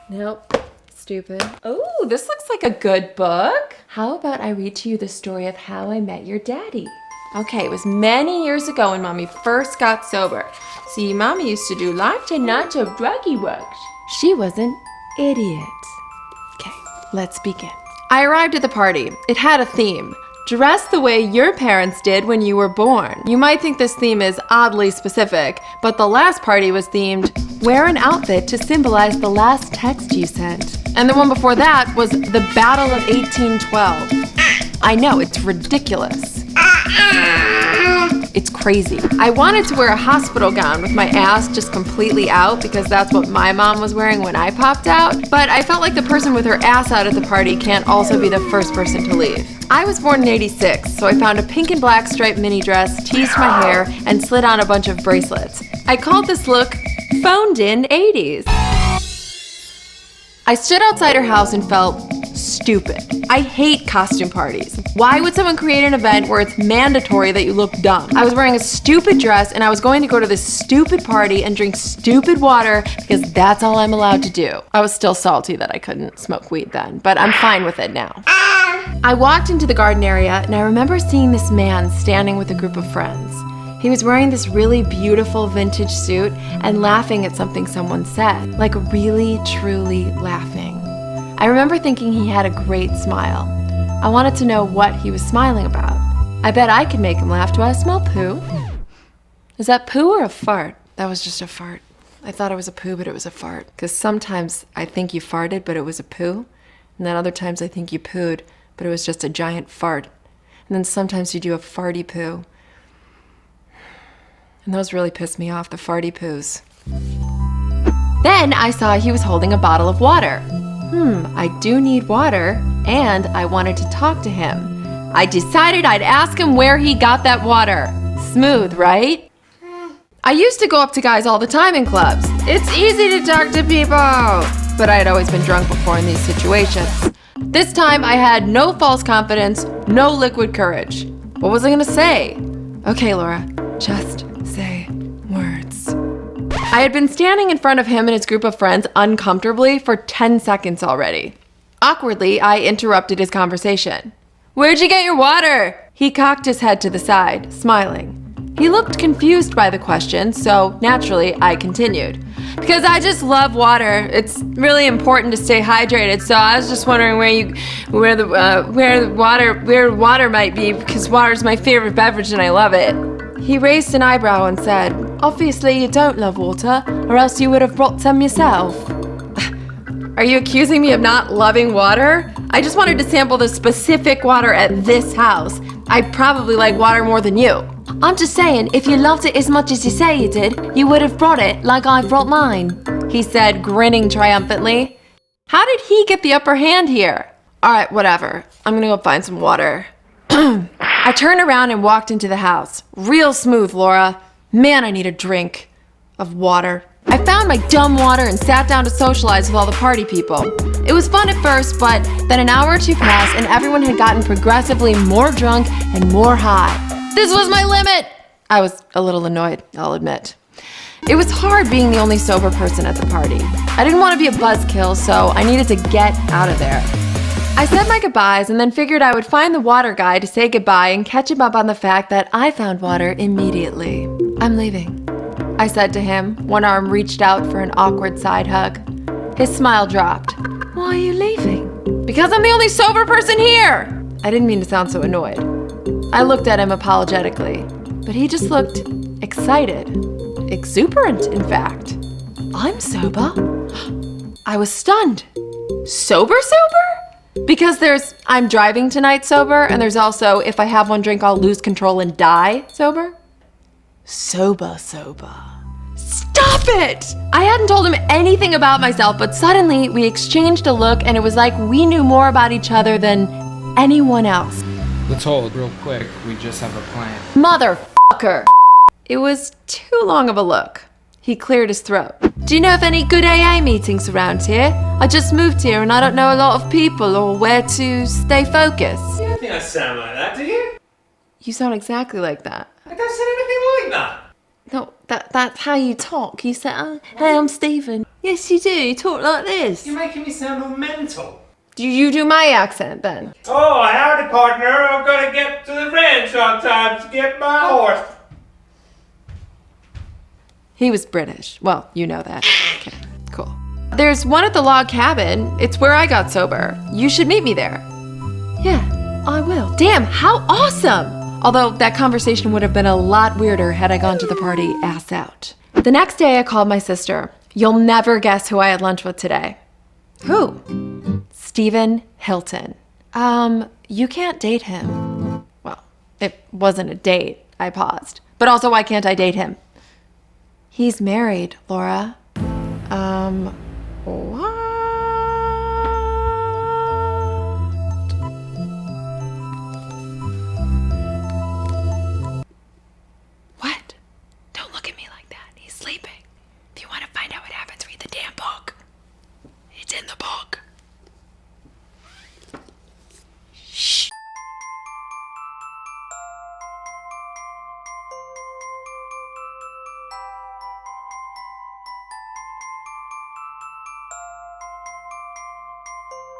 Nope. Stupid. Oh, this looks like a good book. How about I read to you the story of how I met your daddy? Okay, it was many years ago when Mommy first got sober. See, Mommy used to do lots and lots of druggy works. She was an idiot. Okay, let's begin. I arrived at the party. It had a theme. Dress the way your parents did when you were born. You might think this theme is oddly specific, but the last party was themed, wear an outfit to symbolize the last text you sent. And the one before that was the Battle of 1812. I know, it's ridiculous. It's crazy. I wanted to wear a hospital gown with my ass just completely out because that's what my mom was wearing when I popped out, but I felt like the person with her ass out at the party can't also be the first person to leave. I was born in '86, so I found a pink and black striped mini dress, teased my hair, and slid on a bunch of bracelets. I called this look phoned in 80s. I stood outside her house and felt stupid. I hate costume parties. Why would someone create an event where it's mandatory that you look dumb? I was wearing a stupid dress and I was going to go to this stupid party and drink stupid water because that's all I'm allowed to do. I was still salty that I couldn't smoke weed then, but I'm fine with it now. I walked into the garden area and I remember seeing this man standing with a group of friends. He was wearing this really beautiful vintage suit and laughing at something someone said, like really, truly laughing. I remember thinking he had a great smile. I wanted to know what he was smiling about. I bet I could make him laugh. Do I smell poo? Is that poo or a fart? That was just a fart. I thought it was a poo, but it was a fart. Because sometimes I think you farted, but it was a poo. And then other times I think you pooed, but it was just a giant fart. And then sometimes you do a farty poo. And those really pissed me off, the farty poos. Then I saw he was holding a bottle of water. I do need water, and I wanted to talk to him. I decided I'd ask him where he got that water. Smooth, right? I used to go up to guys all the time in clubs. It's easy to talk to people. But I had always been drunk before in these situations. This time I had no false confidence, no liquid courage. What was I gonna say? Okay, Laura, just say words. I had been standing in front of him and his group of friends uncomfortably for 10 seconds already. Awkwardly, I interrupted his conversation. Where'd you get your water? He cocked his head to the side, smiling. He looked confused by the question, so naturally, I continued. Because I just love water. It's really important to stay hydrated, so I was just wondering where water might be, because water's my favorite beverage and I love it. He raised an eyebrow and said, obviously you don't love water, or else you would have brought some yourself. Are you accusing me of not loving water? I just wanted to sample the specific water at this house. I probably like water more than you. I'm just saying, if you loved it as much as you say you did, you would have brought it like I brought mine, he said, grinning triumphantly. How did he get the upper hand here? All right, whatever. I'm gonna go find some water. I turned around and walked into the house. Real smooth, Laura. Man, I need a drink of water. I found my dumb water and sat down to socialize with all the party people. It was fun at first, but then an hour or two passed and everyone had gotten progressively more drunk and more high. This was my limit! I was a little annoyed, I'll admit. It was hard being the only sober person at the party. I didn't want to be a buzzkill, so I needed to get out of there. I said my goodbyes and then figured I would find the water guy to say goodbye and catch him up on the fact that I found water immediately. I'm leaving, I said to him, one arm reached out for an awkward side hug. His smile dropped. Why are you leaving? Because I'm the only sober person here! I didn't mean to sound so annoyed. I looked at him apologetically, but he just looked excited. Exuberant, in fact. I'm sober? I was stunned. Sober? Because there's I'm driving tonight sober, and there's also if I have one drink I'll lose control and die sober. Sober. Stop it! I hadn't told him anything about myself, but suddenly we exchanged a look and it was like we knew more about each other than anyone else. Let's hold real quick, we just have a plan. Motherfucker! It was too long of a look. He cleared his throat. Do you know of any good AA meetings around here? I just moved here and I don't know a lot of people or where to stay focused. You don't think I sound like that, do you? You sound exactly like that. I don't sound anything like that. No, that's how you talk. You say, oh, hey, I'm Steeven. Yes, you do. You talk like this. You're making me sound all mental. Do you do my accent then? Oh, howdy, partner. I'm gonna get to the ranch on time to get my horse. He was British. Well, you know that. Okay, cool. There's one at the log cabin. It's where I got sober. You should meet me there. Yeah, I will. Damn, how awesome! Although that conversation would have been a lot weirder had I gone to the party ass out. The next day I called my sister. You'll never guess who I had lunch with today. Who? Steeven Hilton. You can't date him. Well, it wasn't a date. I paused. But also, why can't I date him? He's married, Laura. What? What? Don't look at me like that. He's sleeping. If you want to find out what happens, read the damn book. It's in the book.